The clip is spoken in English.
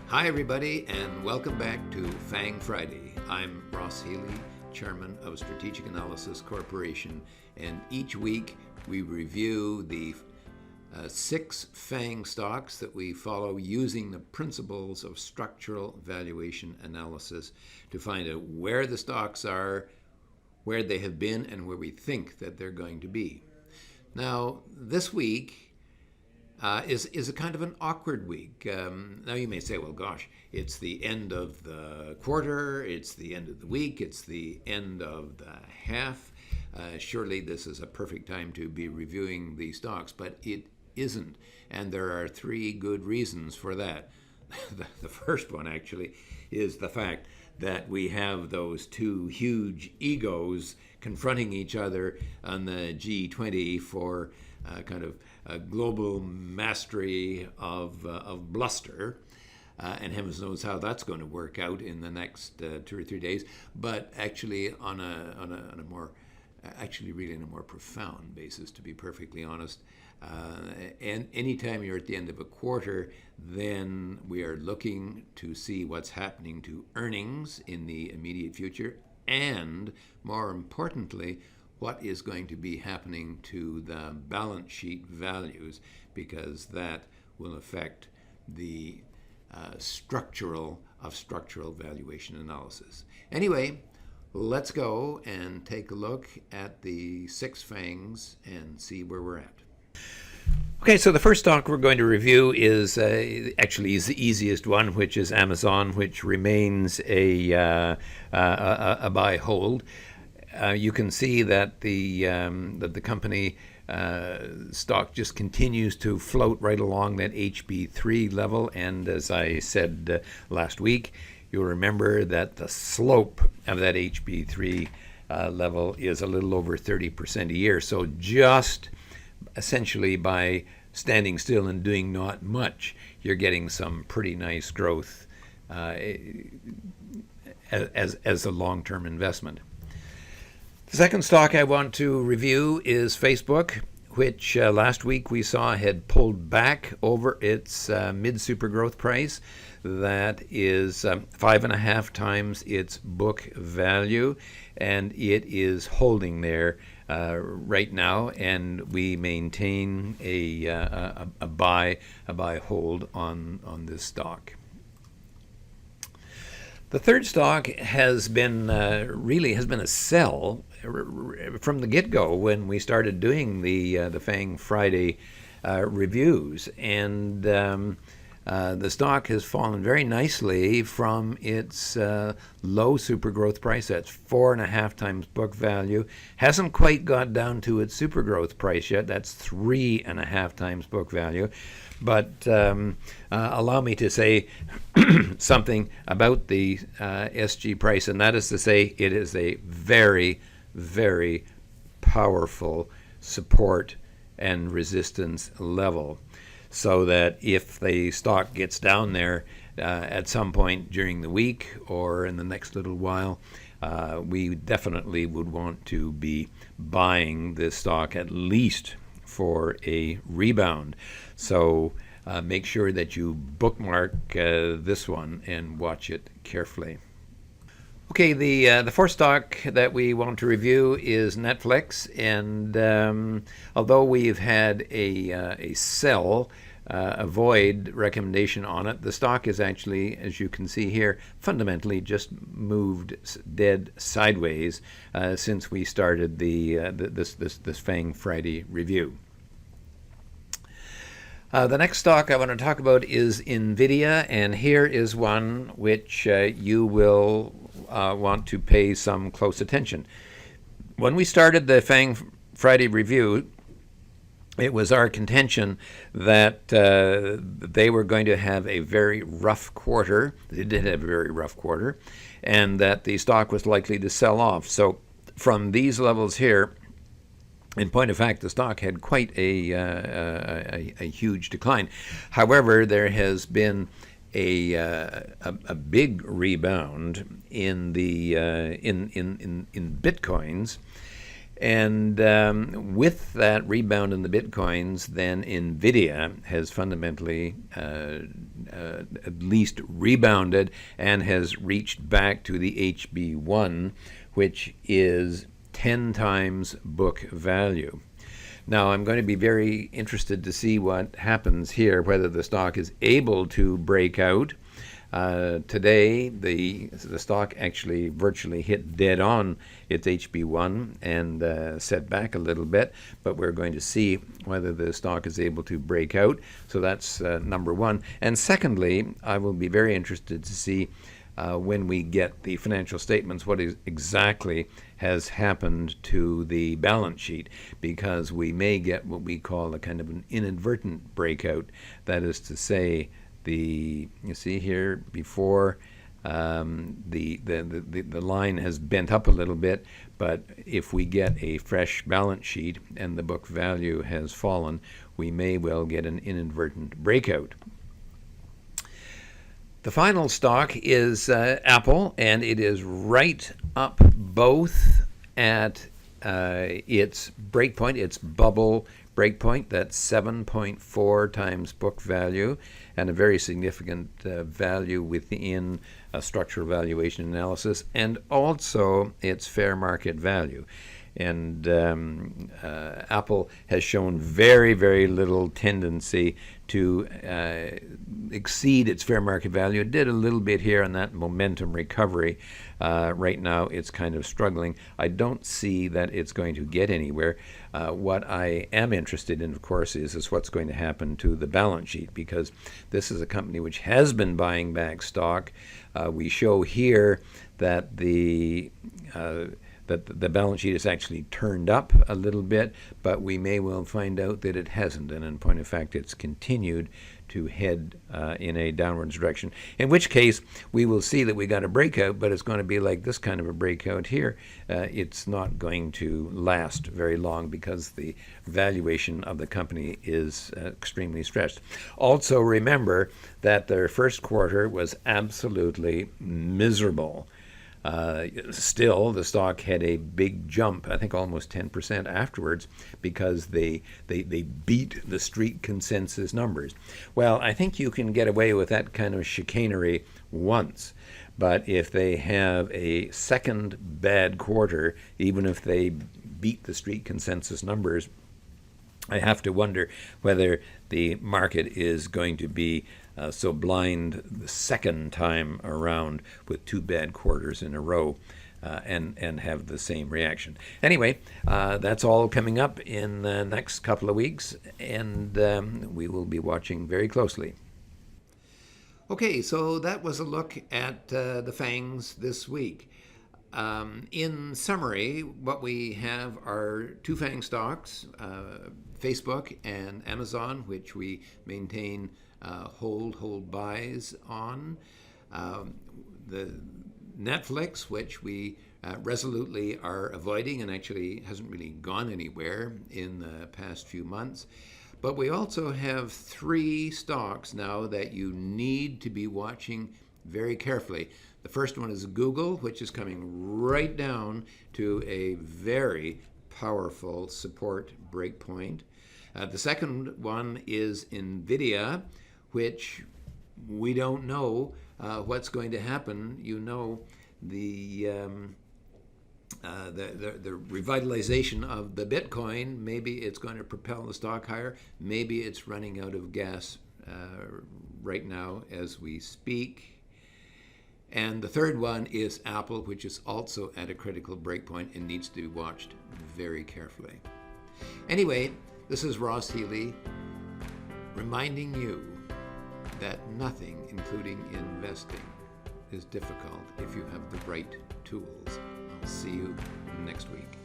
Hi everybody and welcome back to FANG Friday. I'm Ross Healy, Chairman of Strategic Analysis Corporation, and each week we review the 6 FANG stocks that we follow using the principles of structural valuation analysis to find out where the stocks are, where they have been, and where we think that they're going to be. Now, this week is a kind of an awkward week. Now you may say, well, gosh, it's the end of the quarter, it's the end of the week, it's the end of the half. Surely this is a perfect time to be reviewing the stocks, but it isn't. And there are 3 good reasons for that. The first one, actually, is the fact that we have those 2 huge egos confronting each other on the G20 for kind of a global mastery of bluster. And heavens knows how that's going to work out in the next 2 or 3 days. But actually, on a more, actually really in a more profound basis, to be perfectly honest. And anytime you're at the end of a quarter, then we are looking to see what's happening to earnings in the immediate future, and more importantly, what is going to be happening to the balance sheet values, because that will affect the structural valuation analysis. Anyway, let's go and take a look at the 6 FANGs and see where we're at. Okay, so the first stock we're going to review is actually is the easiest one, which is Amazon, which remains a buy hold. You can see that the company stock just continues to float right along that HB3 level, and as I said last week, you'll remember that the slope of that HB3 level is a little over 30% a year. So just essentially by standing still and doing not much, you're getting some pretty nice growth as a long-term investment. The second stock I want to review is Facebook, which last week we saw had pulled back over its mid-super growth price. That is 5.5 times its book value, and it is holding there right now, and we maintain a buy hold on this stock. The third stock has been really a sell from the get-go when we started doing the FANG Friday reviews, and the stock has fallen very nicely from its low super growth price. That's 4.5 times book value. Hasn't quite got down to its super growth price yet. That's 3.5 times book value. But allow me to say something about the SG price, and that is to say it is a very, very powerful support and resistance level, so that if the stock gets down there at some point during the week or in the next little while, we definitely would want to be buying this stock at least for a rebound. So make sure that you bookmark this one and watch it carefully. Okay, the fourth stock that we want to review is Netflix, and although we've had a sell avoid recommendation on it, the stock is actually, as you can see here, fundamentally just moved dead sideways since we started this FANG Friday review. The next stock I want to talk about is NVIDIA, and here is one which you will want to pay some close attention. When we started the FANG Friday review, it was our contention that they were going to have a very rough quarter. They did have a very rough quarter, and that the stock was likely to sell off. So from these levels here, in point of fact, the stock had quite a huge decline. However, there has been a big rebound in the in Bitcoins, and with that rebound in the Bitcoins, then NVIDIA has fundamentally at least rebounded and has reached back to the HB1, which is 10 times book value. Now, I'm going to be very interested to see what happens here, whether the stock is able to break out. Today, the stock actually virtually hit dead on its HB1 and set back a little bit, but we're going to see whether the stock is able to break out. So that's number one. And secondly, I will be very interested to see when we get the financial statements, what exactly has happened to the balance sheet, because we may get what we call a kind of an inadvertent breakout. That is to say, you see here before the line has bent up a little bit, but if we get a fresh balance sheet and the book value has fallen, we may well get an inadvertent breakout. The final stock is Apple, and it is right up both at its breakpoint, its bubble breakpoint. That's 7.4 times book value, and a very significant value within a structural valuation analysis, and also its fair market value. And Apple has shown very, very little tendency to exceed its fair market value. It did a little bit here on that momentum recovery. Right now, it's kind of struggling. I don't see that it's going to get anywhere. What I am interested in, of course, is what's going to happen to the balance sheet, because this is a company which has been buying back stock. We show here that the balance sheet is actually turned up a little bit, but we may well find out that it hasn't, and in point of fact, it's continued to head in a downwards direction, in which case we will see that we got a breakout, but it's going to be like this kind of a breakout here. It's not going to last very long because the valuation of the company is extremely stretched. Also remember that their first quarter was absolutely miserable. Still, the stock had a big jump, I think almost 10% afterwards, because they beat the street consensus numbers. Well, I think you can get away with that kind of chicanery once, but if they have a second bad quarter, even if they beat the street consensus numbers, I have to wonder whether the market is going to be so blind the second time around with two bad quarters in a row and have the same reaction. Anyway, that's all coming up in the next couple of weeks, and we will be watching very closely. Okay, so that was a look at the FANGs this week. In summary, what we have are two FANG stocks, Facebook and Amazon, which we maintain hold buys on. The Netflix, which we resolutely are avoiding and actually hasn't really gone anywhere in the past few months. But we also have three stocks now that you need to be watching very carefully. The first one is Google, which is coming right down to a very powerful support breakpoint. The second one is NVIDIA, which we don't know what's going to happen. You know, the revitalization of the Bitcoin, maybe it's going to propel the stock higher. Maybe it's running out of gas right now as we speak. And the third one is Apple, which is also at a critical breakpoint and needs to be watched very carefully. Anyway, this is Ross Healy reminding you that nothing, including investing, is difficult if you have the right tools. I'll see you next week.